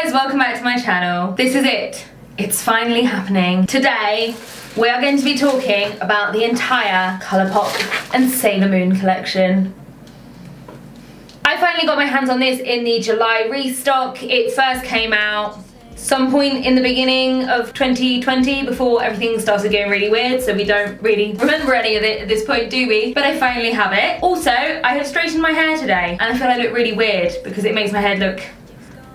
guys, welcome back to my channel. This is it. It's finally happening. Today, we are going to be talking about the entire Colourpop and Sailor Moon collection. I finally got my hands on this in the July restock. It first came out some point in the beginning of 2020 before everything started getting really weird, so we don't really remember any of it at this point, do we? But I finally have it. Also, I have straightened my hair today and I feel I look really weird because it makes my head look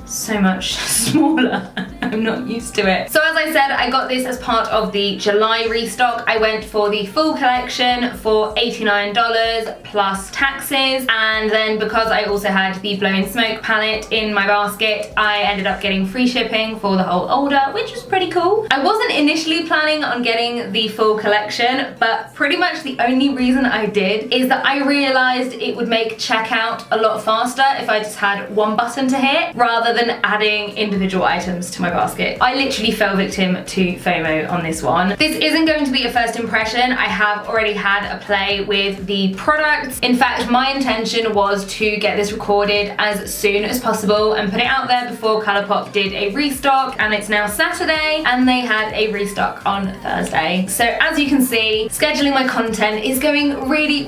so much smaller. I'm not used to it. So as I said, I got this as part of the July restock. I went for the full collection for $89 plus taxes, and then because I also had the Blowing Smoke palette in my basket, I ended up getting free shipping for the whole order, which was pretty cool. I wasn't initially planning on getting the full collection, but pretty much the only reason I did is that I realized it would make checkout a lot faster if I just had one button to hit rather than adding individual items to my basket. I literally fell victim to FOMO on this one. This isn't going to be a first impression. I have already had a play with the products. In fact, my intention was to get this recorded as soon as possible and put it out there before Colourpop did a restock, and it's now Saturday and they had a restock on Thursday. So as you can see, scheduling my content is going really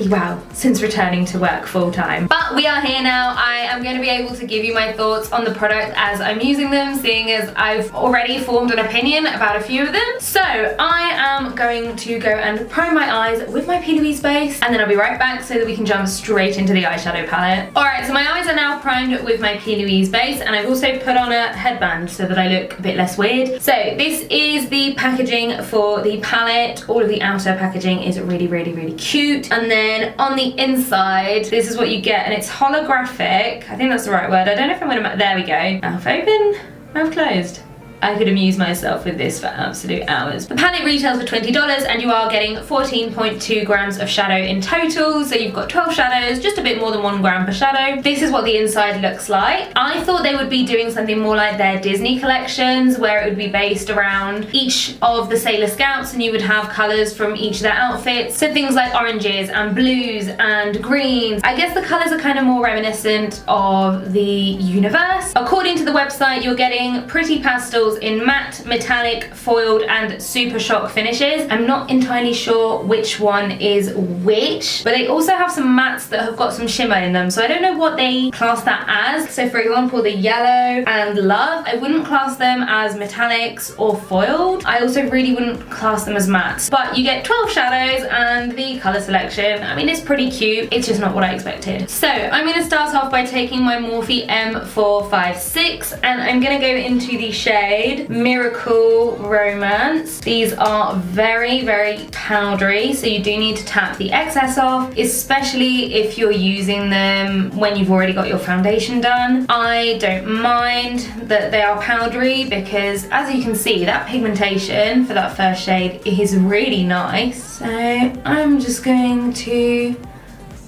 well since returning to work full time. But we are here now. I am going to be able to give you my thoughts on the product as I'm using them, seeing as I've already formed an opinion about a few of them. So I am going to go and prime my eyes with my P. Louise base, and then I'll be right back so that we can jump straight into the eyeshadow palette. Alright, so my eyes are now primed with my P. Louise base, and I've also put on a headband so that I look a bit less weird. So this is the packaging for the palette. All of the outer packaging is really cute, and then on the inside, this is what you get, and it's holographic. I think that's the right word. I don't know if I'm gonna, there we go. Mouth open, mouth closed. I could amuse myself with this for absolute hours. The palette retails for $20 and you are getting 14.2 grams of shadow in total. So you've got 12 shadows, just a bit more than 1 gram per shadow. This is what the inside looks like. I thought they would be doing something more like their Disney collections, where it would be based around each of the Sailor Scouts and you would have colors from each of their outfits. So things like oranges and blues and greens. I guess the colors are kind of more reminiscent of the universe. According to the website, you're getting pretty pastels in matte, metallic, foiled and super shock finishes. I'm not entirely sure which one is which, but they also have some mattes that have got some shimmer in them, so I don't know what they class that as. So for example, the yellow and love, I wouldn't class them as metallics or foiled. I also really wouldn't class them as mattes, but you get 12 shadows and the color selection, I mean, it's pretty cute. It's just not what I expected. So I'm going to start off by taking my Morphe M456 and I'm going to go into the shade Miracle Romance. These are very powdery, so you do need to tap the excess off, especially if you're using them when you've already got your foundation done. I don't mind that they are powdery because, as you can see, that pigmentation for that first shade is really nice. So I'm just going to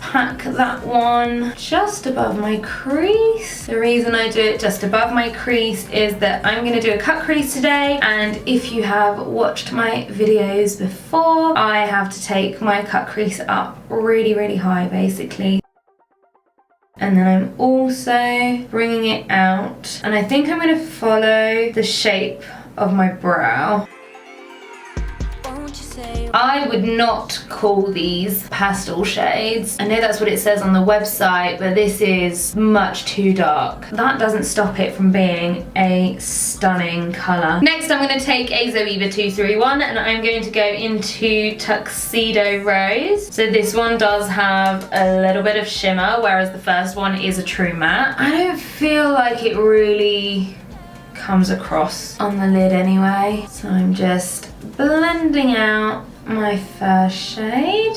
pack that one just above my crease. The reason I do it just above my crease is that I'm going to do a cut crease today, and if you have watched my videos before, I have to take my cut crease up really high basically. And then I'm also bringing it out, and I think I'm going to follow the shape of my brow. I would not call these pastel shades. I know that's what it says on the website, but this is much too dark. That doesn't stop it from being a stunning colour. Next, I'm going to take a Zoeva 231 and I'm going to go into Tuxedo Rose. So this one does have a little bit of shimmer, whereas the first one is a true matte. I don't feel like it really comes across on the lid anyway. So I'm just blending out my first shade.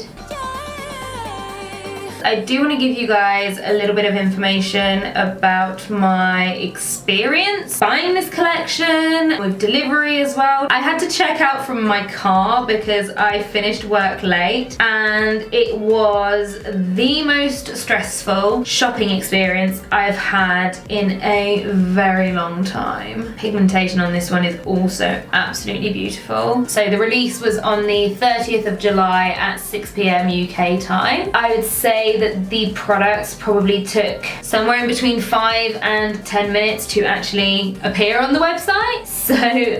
I do want to give you guys a little bit of information about my experience buying this collection, with delivery as well. I had to check out from my car because I finished work late, and it was the most stressful shopping experience I've had in a very long time. Pigmentation on this one is also absolutely beautiful. So the release was on the 30th of July at 6 PM UK time. I would say say that the products probably took somewhere in between 5 and 10 minutes to actually appear on the website. So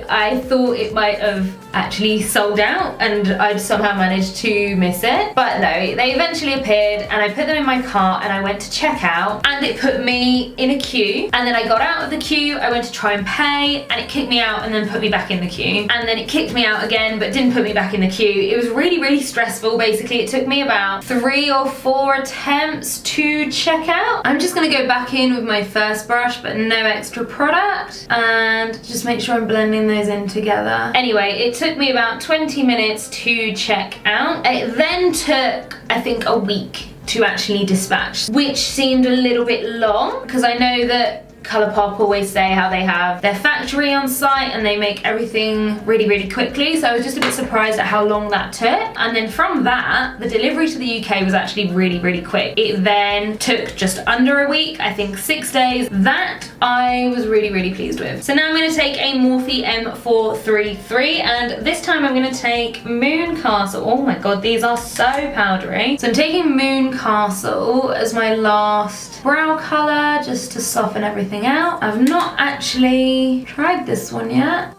I thought it might have actually sold out and I'd somehow managed to miss it. But no, they eventually appeared and I put them in my cart and I went to check out and it put me in a queue. And then I got out of the queue, I went to try and pay and it kicked me out and then put me back in the queue. And then it kicked me out again but didn't put me back in the queue. It was really, really stressful. Basically, it took me about 3 or 4 attempts to check out. I'm just gonna go back in with my first brush but no extra product and just make sure I'm blending those in together. Anyway, it took me about 20 minutes to check out. It then took, I think, a week to actually dispatch, which seemed a little bit long because I know that Colourpop always say how they have their factory on site and they make everything really, really quickly. So I was just a bit surprised at how long that took. And then from that, the delivery to the UK was actually really, really quick. It then took just under a week, I think 6 days. That I was really, really pleased with. So now I'm going to take a Morphe M433 and this time I'm going to take Moon Castle. Oh my god, these are so powdery. So I'm taking Moon Castle as my last brow colour just to soften everything out. I've not actually tried this one yet.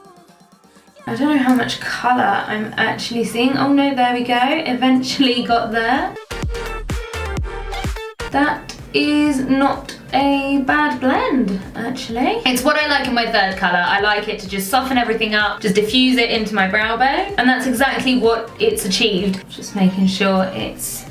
I don't know how much colour I'm actually seeing. Oh no, there we go. Eventually got there. That is not a bad blend, actually. It's what I like in my third colour. I like it to just soften everything up, just diffuse it into my brow bone, and that's exactly what it's achieved. Just making sure it's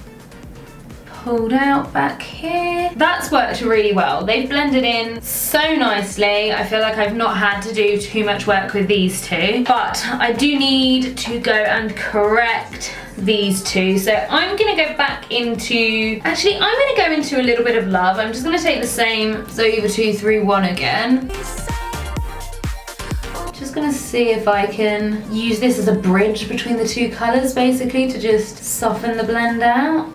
pulled out back here. That's worked really well. They've blended in so nicely. I feel like I've not had to do too much work with these two, but I do need to go and correct these two. So I'm gonna go back into, actually I'm gonna go into a little bit of Love. I'm just gonna take the same Zoeva 231 again. Just gonna see if I can use this as a bridge between the two colours, basically, to just soften the blend out.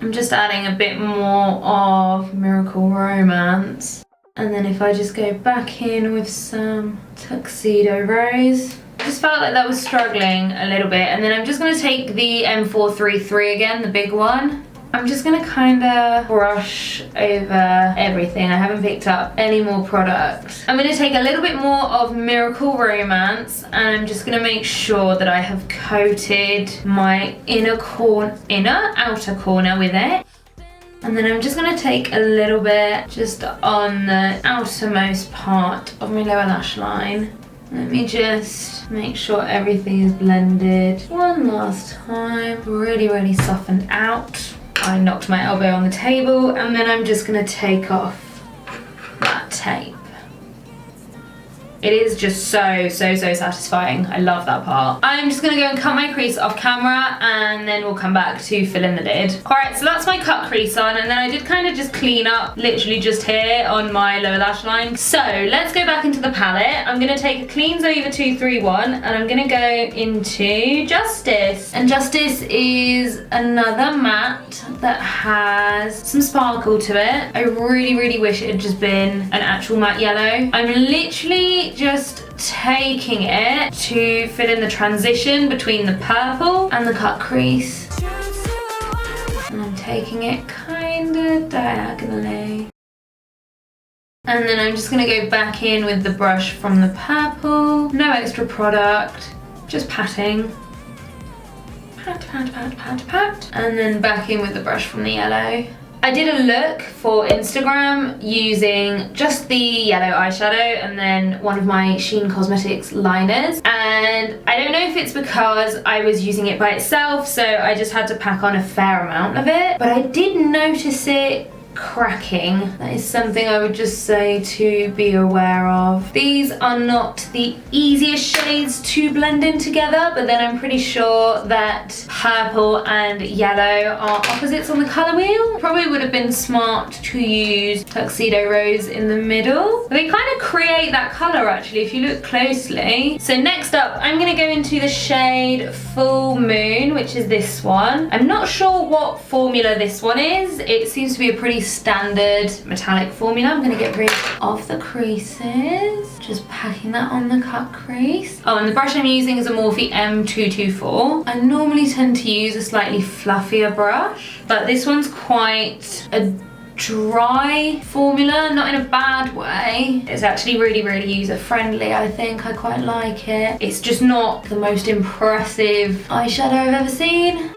I'm just adding a bit more of Miracle Romance. And then if I just go back in with some Tuxedo Rose. I just felt like that was struggling a little bit. And then I'm just gonna take the M433 again, the big one. I'm just gonna kinda brush over everything. I haven't picked up any more product. I'm gonna take a little bit more of Miracle Romance and I'm just gonna make sure that I have coated my outer corner with it. And then I'm just gonna take a little bit just on the outermost part of my lower lash line. Let me just make sure everything is blended one last time. Really, really softened out. I knocked my elbow on the table and then I'm just gonna take off that tape. It is just so satisfying. I love that part. I'm just gonna go and cut my crease off camera and then we'll come back to fill in the lid. All right, so that's my cut crease on and then I did kind of just clean up literally just here on my lower lash line. So let's go back into the palette. I'm gonna take a clean Zoeva 231 and I'm gonna go into Justice. And Justice is another matte that has some sparkle to it. I really, really wish it had just been an actual matte yellow. I'm literally just taking it to fill in the transition between the purple and the cut crease. And I'm taking it kind of diagonally. And then I'm just going to go back in with the brush from the purple. No extra product, just patting. Pat, pat, pat, pat, pat. And then back in with the brush from the yellow. I did a look for Instagram using just the yellow eyeshadow and then one of my Shein Cosmetics liners. And I don't know if it's because I was using it by itself, so I just had to pack on a fair amount of it. But I did notice it cracking. That is something I would just say to be aware of. These are not the easiest shades to blend in together, but then I'm pretty sure that purple and yellow are opposites on the colour wheel. Probably would have been smart to use Tuxedo Rose in the middle. They kind of create that colour actually if you look closely. So next up I'm going to go into the shade Full Moon, which is this one. I'm not sure what formula this one is. It seems to be a pretty standard metallic formula. I'm gonna get rid of the creases. Just packing that on the cut crease. Oh, and the brush I'm using is a Morphe M224. I normally tend to use a slightly fluffier brush, but this one's quite a dry formula, not in a bad way. It's actually really, really user friendly. I think I quite like it. It's just not the most impressive eyeshadow I've ever seen.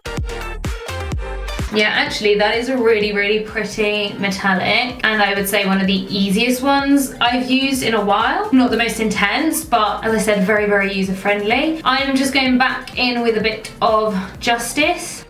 Yeah, actually that is a really, really pretty metallic, and I would say one of the easiest ones I've used in a while. Not the most intense, but as I said, very, very user friendly. I'm just going back in with a bit of Justice,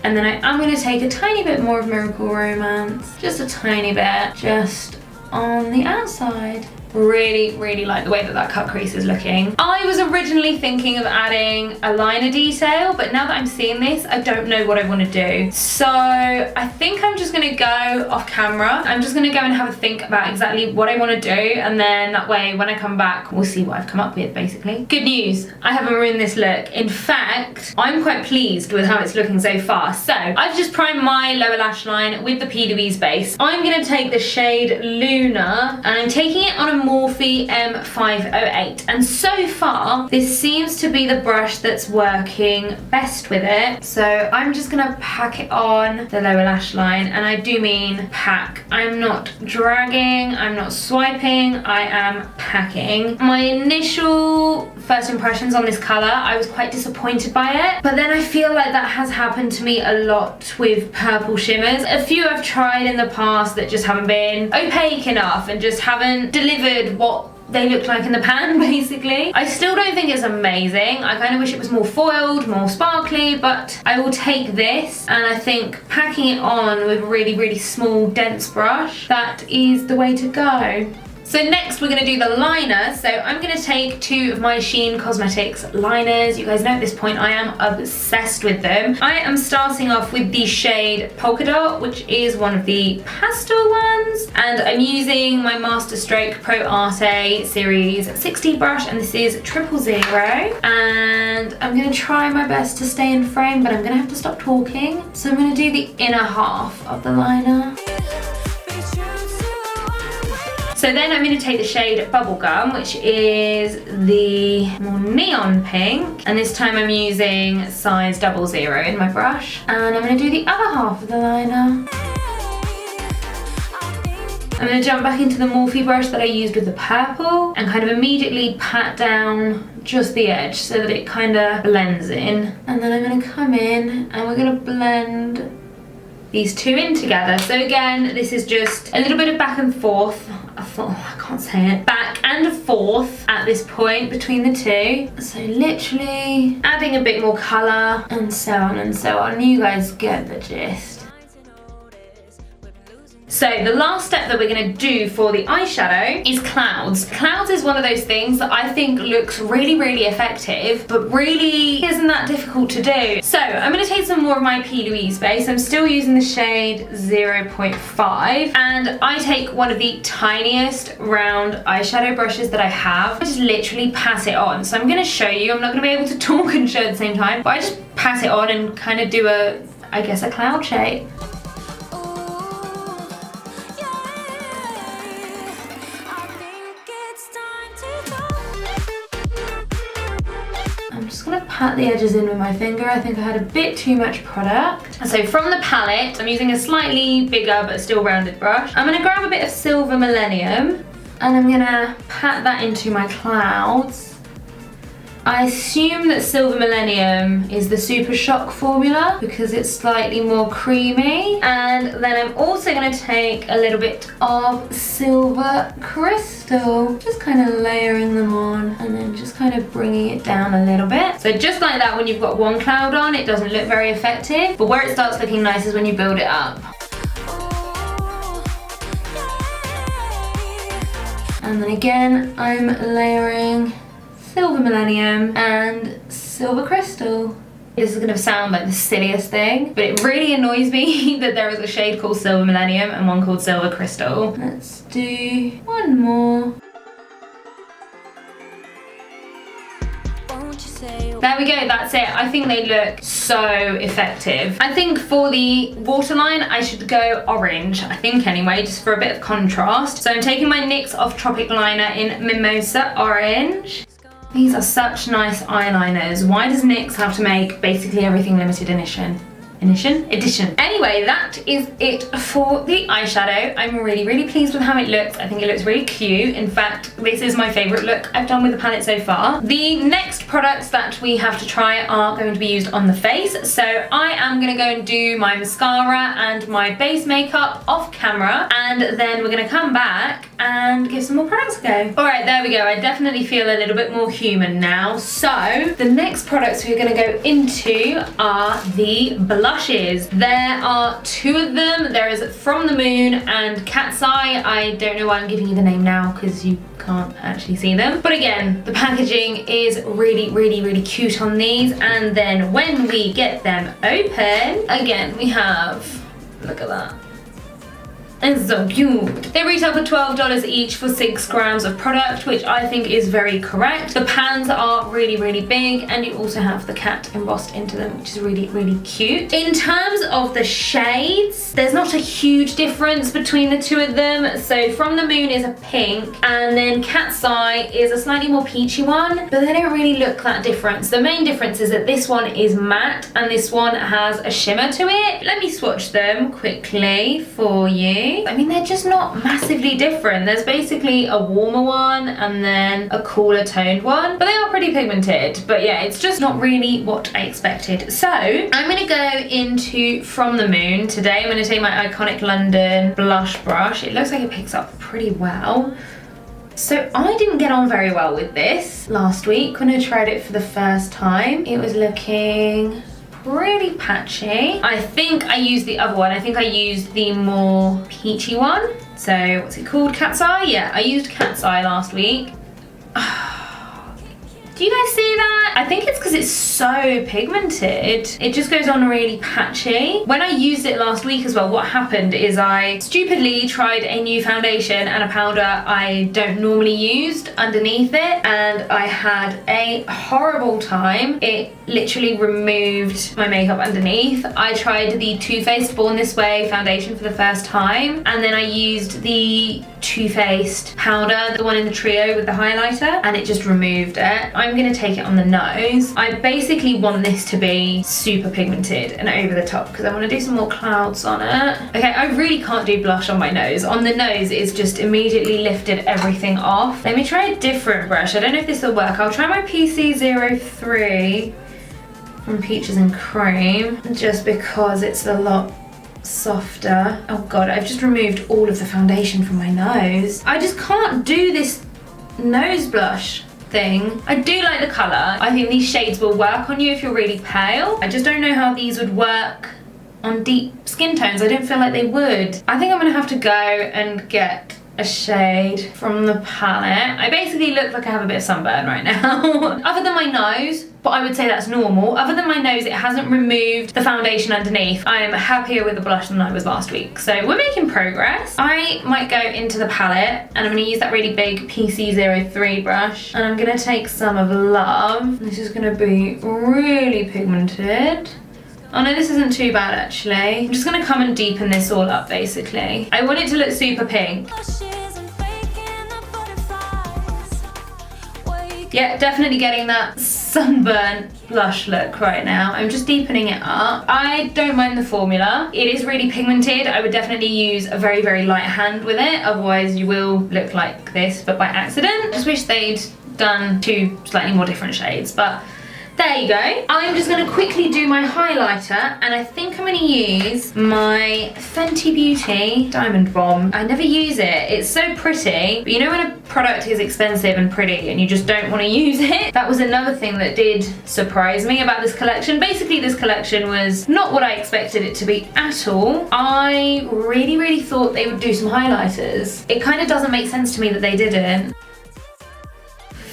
and then I am going to take a tiny bit more of Miracle Romance, just a tiny bit, just on the outside. Really, really like the way that that cut crease is looking. I was originally thinking of adding a liner detail, but now that I'm seeing this, I don't know what I want to do. So I think I'm just going to go off camera. I'm just going to go and have a think about exactly what I want to do, and then that way when I come back, we'll see what I've come up with, basically. Good news, I haven't ruined this look. In fact, I'm quite pleased with how it's looking so far. So I've just primed my lower lash line with the P. Louise base. I'm going to take the shade Luna, and I'm taking it on a Morphe M508, and so far this seems to be the brush that's working best with it. So I'm just gonna pack it on the lower lash line, and I do mean pack. I'm not dragging, I'm not swiping, I am packing. My initial first impressions on this color, I was quite disappointed by it, but then I feel like that has happened to me a lot with purple shimmers. A few I've tried in the past that just haven't been opaque enough and just haven't delivered what they look like in the pan, basically. I still don't think it's amazing. I kind of wish it was more foiled, more sparkly, but I will take this, and I think packing it on with a really, really small, dense brush, that is the way to go. So next we're going to do the liner. So I'm going to take two of my Shein Cosmetics liners. You guys know at this point I am obsessed with them. I am starting off with the shade Polka Dot, which is one of the pastel ones. And I'm using my Master Stroke Pro Arte Series 60 brush, and this is 000. And I'm going to try my best to stay in frame, but I'm going to have to stop talking. So I'm going to do the inner half of the liner. So then I'm going to take the shade Bubblegum, which is the more neon pink, and this time I'm using size 00 in my brush, and I'm going to do the other half of the liner. I'm going to jump back into the Morphe brush that I used with the purple and kind of immediately pat down just the edge so that it kind of blends in, and then I'm going to come in and we're going to blend these two in together. So again, this is just a little bit of back and forth. I can't say it. Back and forth at this point between the two. So literally adding a bit more colour and so on and so on. You guys get the gist. So the last step that we're going to do for the eyeshadow is clouds. Clouds is one of those things that I think looks really, really effective, but really isn't that difficult to do. So I'm going to take some more of my P. Louise base. I'm still using the shade 0.5, and I take one of the tiniest round eyeshadow brushes that I have. I just literally pat it on. So I'm going to show you. I'm not going to be able to talk and show at the same time, but I just pat it on and kind of do a, I guess, a cloud shape. I'm just going to pat the edges in with my finger. I think I had a bit too much product. So from the palette, I'm using a slightly bigger but still rounded brush. I'm going to grab a bit of Silver Millennium, and I'm going to pat that into my clouds. I assume that Silver Millennium is the Super Shock formula because it's slightly more creamy. And then I'm also going to take a little bit of Silver Crystal, just kind of layering them on and then just kind of bringing it down a little bit. So just like that, when you've got one cloud on, it doesn't look very effective, but where it starts looking nice is when you build it up. And then again, I'm layering Silver Millennium and Silver Crystal. This is going to sound like the silliest thing, but it really annoys me that there is a shade called Silver Millennium and one called Silver Crystal. Let's do one more. Won't you There we go, that's it. I think they look so effective. I think for the waterline, I should go orange, I think anyway, just for a bit of contrast. So I'm taking my NYX Off Tropic liner in Mimosa Orange. These are such nice eyeliners. Why does NYX have to make basically everything limited edition? Anyway, that is it for the eyeshadow. I'm really pleased with how it looks. I think it looks really cute. In fact, this is my favorite look I've done with the palette so far. The next products that we have to try are going to be used on the face. So I am gonna go and do my mascara and my base makeup off camera, and then we're gonna come back and give some more products a go. All right, there we go. I definitely feel a little bit more human now. So the next products we're gonna go into are the blushes. There are two of them. There is From the Moon and Cat's Eye. I don't know why I'm giving you the name now because you can't actually see them. But again, the packaging is really cute on these. And then when we get them open, again, we have, look at that. It's so cute. They retail for $12 each for 6 grams of product, which I think is very correct. The pans are really big, and you also have the cat embossed into them, which is really cute. In terms of the shades, there's not a huge difference between the two of them. So From the Moon is a pink, and then Cat's Eye is a slightly more peachy one, but they don't really look that different. The main difference is that this one is matte, and this one has a shimmer to it. Let me swatch them quickly for you. I mean, they're just not massively different. There's basically a warmer one and then a cooler toned one, but they are pretty pigmented. But yeah, it's just not really what I expected. So I'm gonna go into From the Moon today. I'm gonna take my Iconic London blush brush. It looks like it picks up pretty well. So I didn't get on very well with this last week when I tried it for the first time. It was looking pretty patchy. I think I used the other one. I think I used the more peachy one. So what's it called? Cat's Eye? Yeah, I used Cat's Eye last week. Do you guys see that? I think it's because it's so pigmented. It just goes on really patchy. When I used it last week as well, what happened is I stupidly tried a new foundation and a powder I don't normally use underneath it, and I had a horrible time. It literally removed my makeup underneath. I tried the Too Faced Born This Way foundation for the first time, and then I used the Too Faced powder, the one in the trio with the highlighter, and it just removed it. I'm gonna take it on the nose. I basically want this to be super pigmented and over the top because I want to do some more clouds on it. Okay, I really can't do blush on my nose. On the nose, it's just immediately lifted everything off. Let me try a different brush. I don't know if this will work. I'll try my PC03 from Peaches and Cream just because it's a lot softer. Oh god, I've just removed all of the foundation from my nose. I just can't do this nose blush thing. I do like the colour. I think these shades will work on you if you're really pale. I just don't know how these would work on deep skin tones. I don't feel like they would. I think I'm gonna have to go and get a shade from the palette. I basically look like I have a bit of sunburn right now. Other than my nose, but I would say that's normal. Other than my nose, it hasn't removed the foundation underneath. I am happier with the blush than I was last week. So we're making progress. I might go into the palette and I'm gonna use that really big PC03 brush, and I'm gonna take some of Love. This is gonna be really pigmented. Oh no, this isn't too bad actually. I'm just gonna come and deepen this all up basically. I want it to look super pink. Yeah, definitely getting that sunburn blush look right now. I'm just deepening it up. I don't mind the formula. It is really pigmented. I would definitely use a very light hand with it. Otherwise you will look like this, but by accident. Just wish they'd done two slightly more different shades, but there you go. I'm just gonna quickly do my highlighter, and I think I'm gonna use my Fenty Beauty Diamond Bomb. I never use it. It's so pretty, but you know when a product is expensive and pretty and you just don't want to use it? That was another thing that did surprise me about this collection. Basically, this collection was not what I expected it to be at all. I really thought they would do some highlighters. It kind of doesn't make sense to me that they didn't.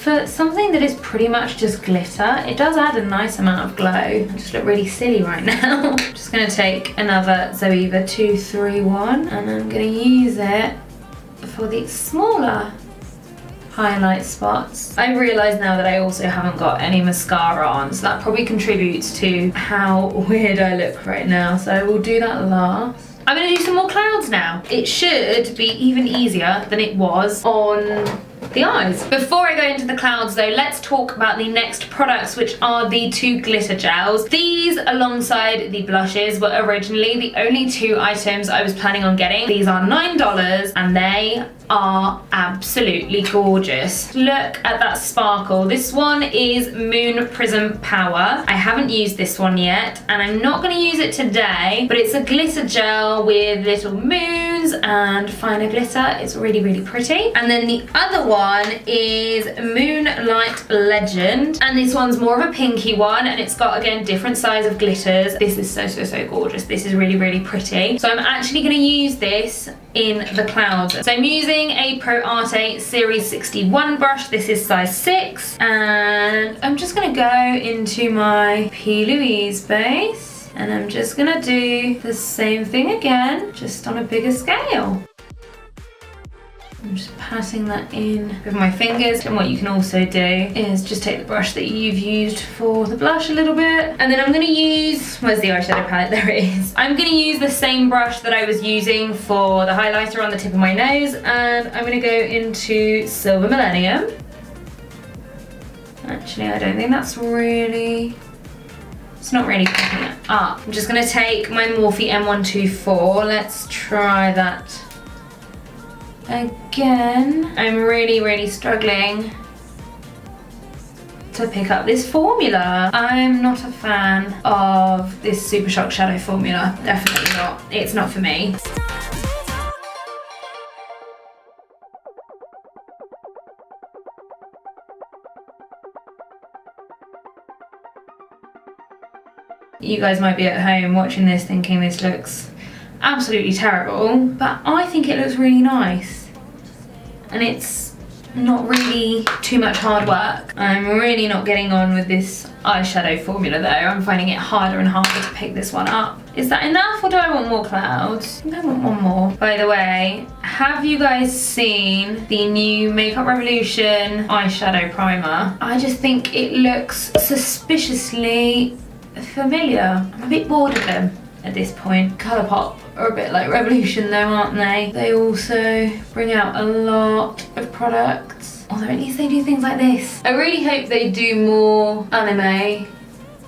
For something that is pretty much just glitter, it does add a nice amount of glow. I just look really silly right now. I'm just gonna take another Zoeva 231 and I'm gonna use it for the smaller highlight spots. I realise now that I also haven't got any mascara on, so that probably contributes to how weird I look right now. So I will do that last. I'm gonna do some more clouds now. It should be even easier than it was on the eyes. Before I go into the clouds though, let's talk about the next products, which are the 2 glitter gels. These, alongside the blushes, were originally the only 2 items I was planning on getting. These are $9 and they are absolutely gorgeous. Look at that sparkle. This one is Moon Prism Power. I haven't used this one yet and I'm not going to use it today, but it's a glitter gel with little moons and finer glitter. It's really, really pretty. And then the other one is Moonlight Legend, and this one's more of a pinky one, and it's got, again, different size of glitters. This is so, so, so gorgeous. This is really, really pretty. So I'm actually going to use this in the clouds. So I'm using a Pro Arte Series 61 brush. This is size 6, and I'm just going to go into my P. Louise base, and I'm just going to do the same thing again, just on a bigger scale. I'm just patting that in with my fingers, and what you can also do is just take the brush that you've used for the blush a little bit, and then I'm going to use, where's the eyeshadow palette? There it is. I'm going to use the same brush that I was using for the highlighter on the tip of my nose, and I'm going to go into Silver Millennium. Actually, I don't think that's really, it's not really picking it up. I'm just going to take my Morphe M124. Let's try that again. I'm really, really struggling to pick up this formula. I'm not a fan of this Super Shock Shadow formula. Definitely not. It's not for me. You guys might be at home watching this thinking this looks absolutely terrible, but I think it looks really nice. And it's not really too much hard work. I'm really not getting on with this eyeshadow formula though. I'm finding it harder and harder to pick this one up. Is that enough, or do I want more clouds? I think I want one more. By the way, have you guys seen the new Makeup Revolution eyeshadow primer? I just think it looks suspiciously familiar. I'm a bit bored of them at this point. Colourpop are a bit like Revolution though, aren't they? They also bring out a lot of products, although at least they do things like this. I really hope they do more anime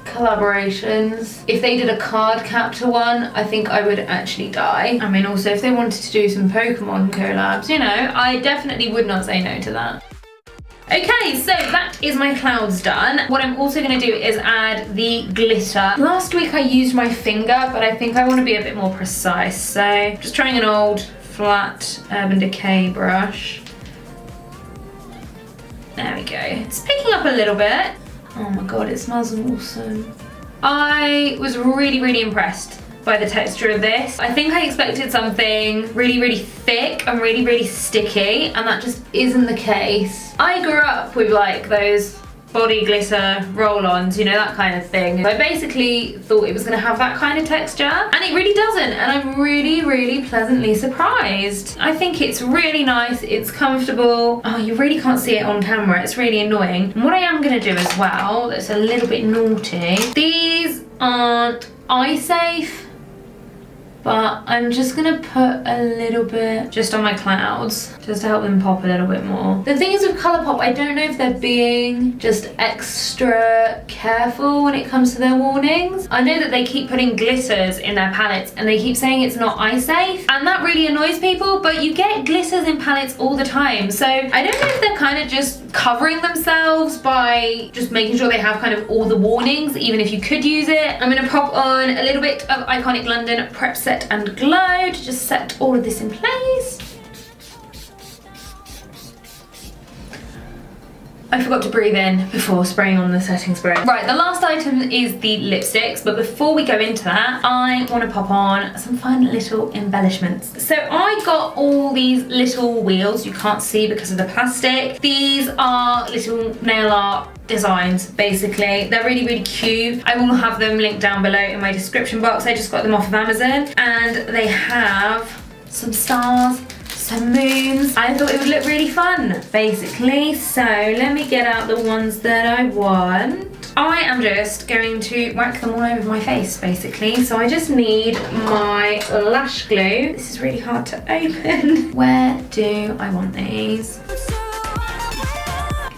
collaborations. If they did a card captor one, I think I would actually die. I mean, also if they wanted to do some Pokemon collabs, you know, I definitely would not say no to that. Okay, so that is my clouds done. What I'm also going to do is add the glitter. Last week I used my finger, but I think I want to be a bit more precise. So just trying an old flat Urban Decay brush. There we go. It's picking up a little bit. Oh my god, it smells awesome. I was really, really impressed by the texture of this. I think I expected something really, really thick and really, really sticky, and that just isn't the case. I grew up with like those body glitter roll-ons, you know, that kind of thing. I basically thought it was gonna have that kind of texture, and it really doesn't, and I'm really, really pleasantly surprised. I think it's really nice, it's comfortable. Oh, you really can't see it on camera, it's really annoying. And what I am gonna do as well, that's a little bit naughty, these aren't eye safe, but I'm just gonna put a little bit just on my clouds, just to help them pop a little bit more. The thing is with Colourpop, I don't know if they're being just extra careful when it comes to their warnings. I know that they keep putting glitters in their palettes and they keep saying it's not eye safe, and that really annoys people, but you get glitters in palettes all the time. So I don't know if they're kind of just covering themselves by just making sure they have kind of all the warnings, even if you could use it. I'm gonna pop on a little bit of Iconic London Prep Set and Glow to just set all of this in place. I forgot to breathe in before spraying on the setting spray. Right, the last item is the lipsticks, but before we go into that, I want to pop on some fun little embellishments. So I got all these little wheels, you can't see because of the plastic. These are little nail art designs, basically. They're really, really cute. I will have them linked down below in my description box. I just got them off of Amazon, and they have some stars, some moons. I thought it would look really fun, basically. So let me get out the ones that I want. I am just going to whack them all over my face, basically. So I just need my Lash Glue. This is really hard to open. Where do I want these?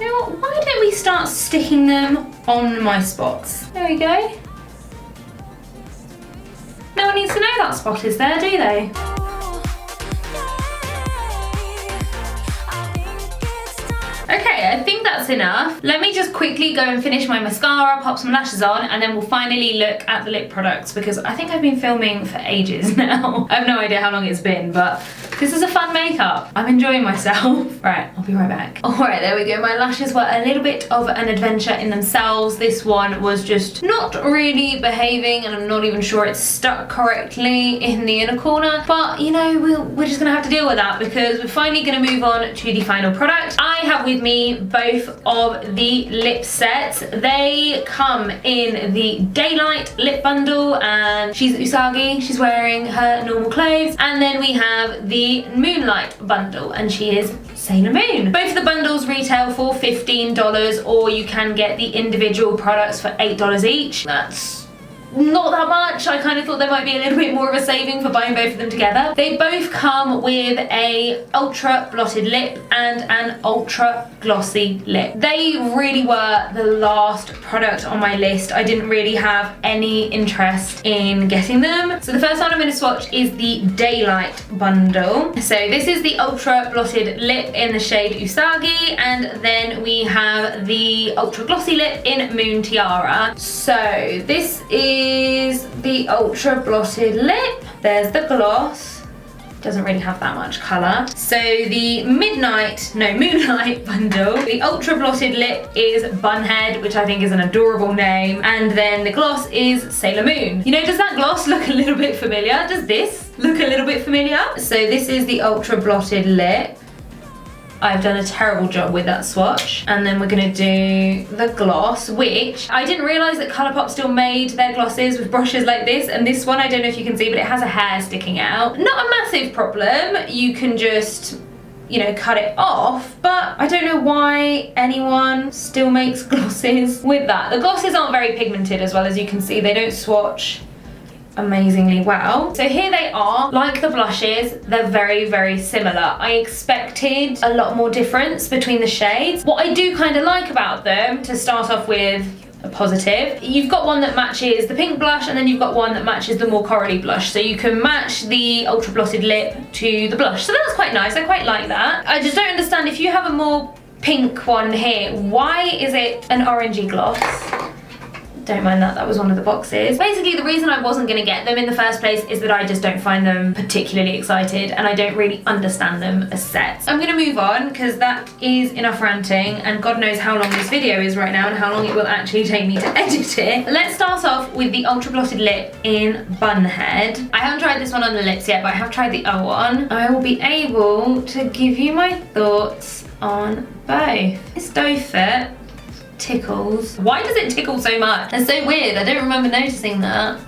You know what? Why don't we start sticking them on my spots? There we go. No one needs to know that spot is there, do they? Okay, I think that's enough. Let me just quickly go and finish my mascara, pop some lashes on, and then we'll finally look at the lip products because I think I've been filming for ages now. I have no idea how long it's been, but this is a fun makeup. I'm enjoying myself. Right, I'll be right back. All right, there we go. My lashes were a little bit of an adventure in themselves. This one was just not really behaving, and I'm not even sure it's stuck correctly in the inner corner, but you know, we're just gonna have to deal with that because we're finally gonna move on to the final product. I have with me both of the lip sets. They come in the Daylight lip bundle, and she's Usagi, she's wearing her normal clothes, and then we have the Moonlight bundle, and she is Sailor Moon. Both of the bundles retail for $15, or you can get the individual products for $8 each. That's not that much. I kind of thought there might be a little bit more of a saving for buying both of them together. They both come with a ultra blotted lip and an ultra glossy lip. They really were the last product on my list. I didn't really have any interest in getting them. So the first one I'm going to swatch is the Daylight bundle. So this is the ultra blotted lip in the shade Usagi, and then we have the ultra glossy lip in Moon Tiara. So this is the ultra blotted lip. There's the gloss. Doesn't really have that much colour. So the Moonlight bundle. The ultra blotted lip is Bunhead, which I think is an adorable name. And then the gloss is Sailor Moon. You know, does that gloss look a little bit familiar? Does this look a little bit familiar? So this is the ultra blotted lip. I've done a terrible job with that swatch. And then we're gonna do the gloss, which I didn't realize that Colourpop still made their glosses with brushes like this. And this one, I don't know if you can see, but it has a hair sticking out. Not a massive problem. You can just, you know, cut it off, but I don't know why anyone still makes glosses with that. The glosses aren't very pigmented, as well as you can see. They don't swatch amazingly well. So here they are. Like the blushes, they're very, very similar. I expected a lot more difference between the shades. What I do kind of like about them, to start off with a positive, you've got one that matches the pink blush, and then you've got one that matches the more corally blush. So you can match the ultra blotted lip to the blush. So that's quite nice. I quite like that. I just don't understand, if you have a more pink one here, why is it an orangey gloss? Don't mind that, that was one of the boxes. Basically, the reason I wasn't gonna get them in the first place is that I just don't find them particularly excited, and I don't really understand them as sets. I'm gonna move on, because that is enough ranting, and God knows how long this video is right now and how long it will actually take me to edit it. Let's start off with the ultra blotted lip in Bunhead. I haven't tried this one on the lips yet, but I have tried the other one. I will be able to give you my thoughts on both. This doe fit tickles. Why does it tickle so much? That's so weird. I don't remember noticing that.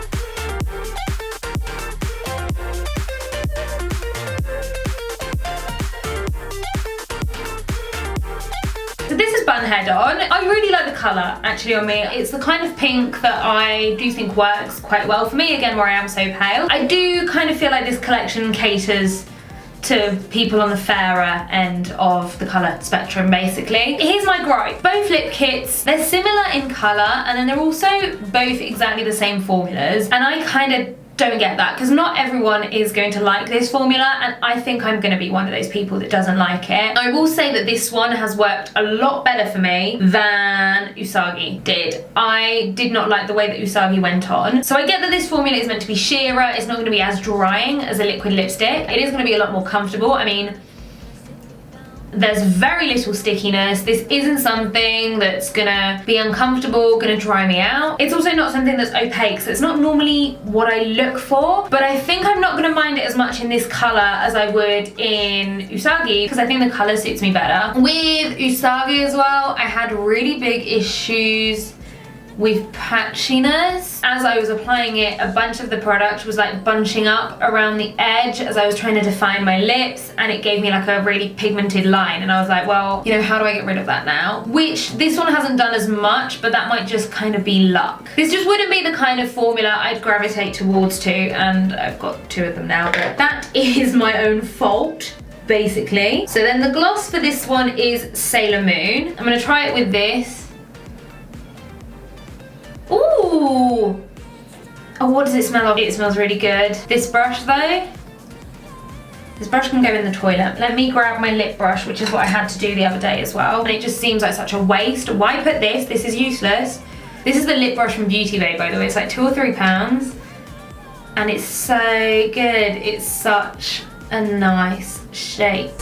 So this is Bunhead on. I really like the colour actually on me. It's the kind of pink that I do think works quite well for me, again where I am so pale. I do kind of feel like this collection caters to people on the fairer end of the colour spectrum, basically. Here's my gripe. Both lip kits, they're similar in colour, and then they're also both exactly the same formulas, and I kind of don't get that, because not everyone is going to like this formula, and I think I'm going to be one of those people that doesn't like it. I will say that this one has worked a lot better for me than Usagi did. I did not like the way that Usagi went on. So I get that this formula is meant to be sheerer, it's not going to be as drying as a liquid lipstick. It is going to be a lot more comfortable. I mean, there's very little stickiness. This isn't something that's gonna be uncomfortable, gonna dry me out. It's also not something that's opaque, so it's not normally what I look for, but I think I'm not gonna mind it as much in this color as I would in Usagi, because I think the color suits me better. With Usagi as well, I had really big issues with Patchiness. As I was applying it, a bunch of the product was like bunching up around the edge as I was trying to define my lips, and it gave me like a really pigmented line, and I was like, well, you know, how do I get rid of that now? Which this one hasn't done as much, but that might just kind of be luck. This just wouldn't be the kind of formula I'd gravitate towards to, and I've got 2 of them now, but that is my own fault, basically. So then the gloss for this one is Sailor Moon. I'm gonna try it with this. Ooh! Oh, what does it smell of? It smells really good. This brush though, this brush can go in the toilet. Let me grab my lip brush, which is what I had to do the other day as well. And it just seems like such a waste. Why put this? This is useless. This is the lip brush from Beauty Bay, by the way. It's like £2 or £3. And it's so good. It's such a nice shape.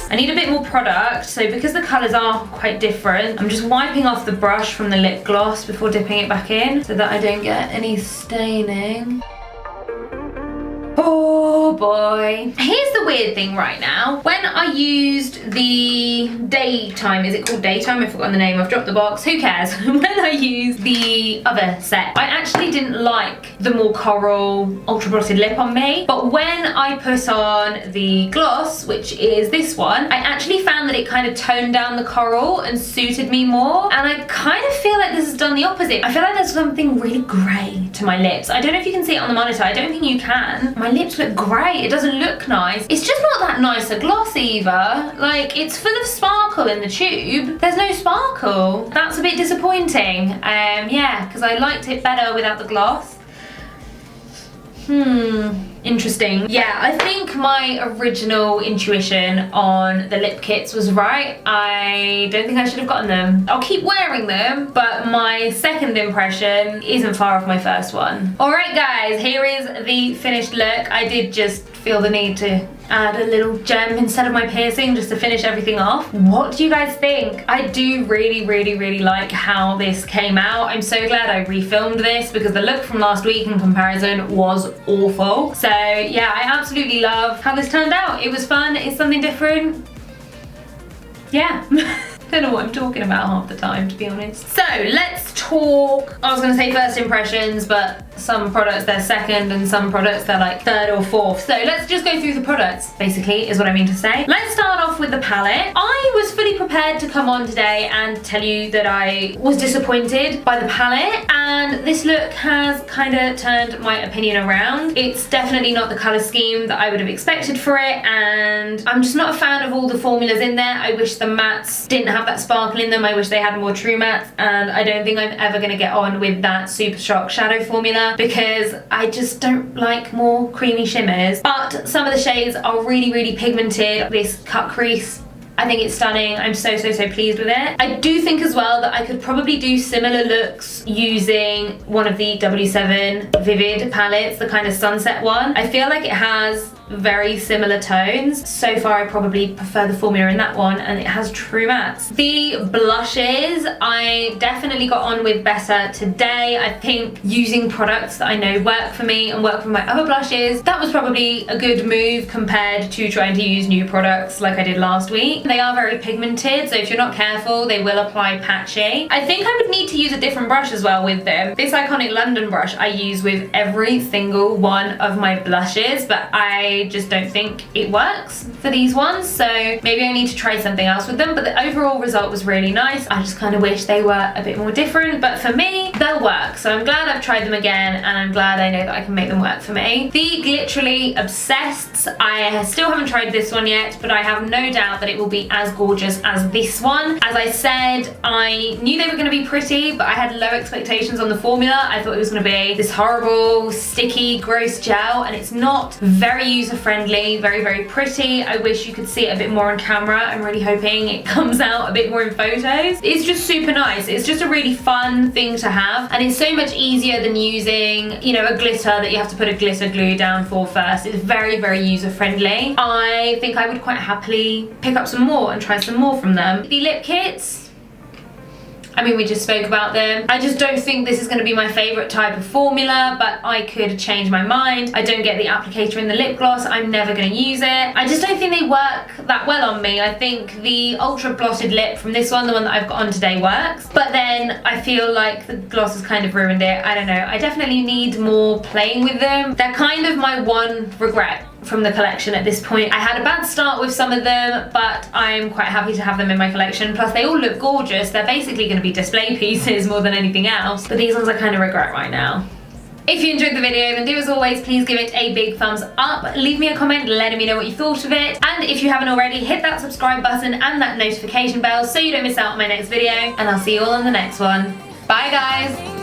I need a bit more product, so because the colours are quite different, I'm just wiping off the brush from the lip gloss before dipping it back in so that I don't get any staining. Oh boy. Here's the weird thing right now. When I used the daytime, is it called daytime? I've forgotten the name, I've dropped the box, who cares? When I used the other set, I actually didn't like the more coral ultra blotted lip on me, but when I put on the gloss, which is this one, I actually found that it kind of toned down the coral and suited me more, and I kind of feel like this has done the opposite. I feel like there's something really grey to my lips. I don't know if you can see it on the monitor, I don't think you can. My lips look grey, it doesn't look nice. It's just not that nice a gloss either. Like, it's full of sparkle in the tube. There's no sparkle. That's a bit disappointing. Yeah, because I liked it better without the gloss. Interesting. Yeah, I think my original intuition on the lip kits was right. I don't think I should have gotten them. I'll keep wearing them, but my second impression isn't far off my first one. All right, guys, here is the finished look. I did just feel the need to add a little gem instead of my piercing just to finish everything off. What do you guys think? I do really like how this came out. I'm so glad I refilmed this because the look from last week in comparison was awful. So yeah, I absolutely love how this turned out. It was fun, it's something different. Yeah. Don't know what I'm talking about half the time, to be honest. So let's talk, I was gonna say first impressions, but some products they're second and some products they're like third or fourth. So let's just go through the products, basically, is what I mean to say. Let's start off with the palette. I was fully prepared to come on today and tell you that I was disappointed by the palette, and this look has kind of turned my opinion around. It's definitely not the color scheme that I would have expected for it, and I'm just not a fan of all the formulas in there. I wish the mattes didn't have that sparkle in them. I wish they had more true mattes, and I don't think I'm ever going to get on with that Super Shock shadow formula because I just don't like more creamy shimmers. But some of the shades are really pigmented. This cut crease, I think it's stunning. I'm so pleased with it. I do think as well that I could probably do similar looks using one of the W7 Vivid palettes, the kind of sunset one. I feel like it has very similar tones. So far I probably prefer the formula in that one, and it has true mattes. The blushes I definitely got on with better today. I think using products that I know work for me and work for my other blushes, that was probably a good move compared to trying to use new products like I did last week. They are very pigmented, so if you're not careful they will apply patchy. I think I would need to use a different brush as well with them. This Iconic London brush I use with every single one of my blushes, but I just don't think it works for these ones, so maybe I need to try something else with them. But the overall result was really nice. I just kind of wish they were a bit more different, but for me they'll work, so I'm glad I've tried them again, and I'm glad I know that I can make them work for me. The Glitterly Obsessed, I still haven't tried this one yet, but I have no doubt that it will be as gorgeous as this one. As I said, I knew they were going to be pretty, but I had low expectations on the formula. I thought it was going to be this horrible sticky gross gel, and it's not. Very user-friendly, very pretty. I wish you could see it a bit more on camera. I'm really hoping it comes out a bit more in photos. It's just super nice. It's just a really fun thing to have, and it's so much easier than using, you know, a glitter that you have to put a glitter glue down for first. It's very user-friendly. I think I would quite happily pick up some more and try some more from them. The lip kits, I mean, we just spoke about them. I just don't think this is going to be my favourite type of formula, but I could change my mind. I don't get the applicator in the lip gloss. I'm never going to use it. I just don't think they work that well on me. I think the Ultra Blotted lip from this one, the one that I've got on today, works. But then I feel like the gloss has kind of ruined it. I don't know. I definitely need more playing with them. They're kind of my one regret from the collection at this point. I had a bad start with some of them, but I'm quite happy to have them in my collection. Plus they all look gorgeous. They're basically going to be display pieces more than anything else, but these ones I kind of regret right now. If you enjoyed the video, then do as always, please give it a big thumbs up. Leave me a comment letting me know what you thought of it. And if you haven't already, hit that subscribe button and that notification bell so you don't miss out on my next video. And I'll see you all in the next one. Bye guys!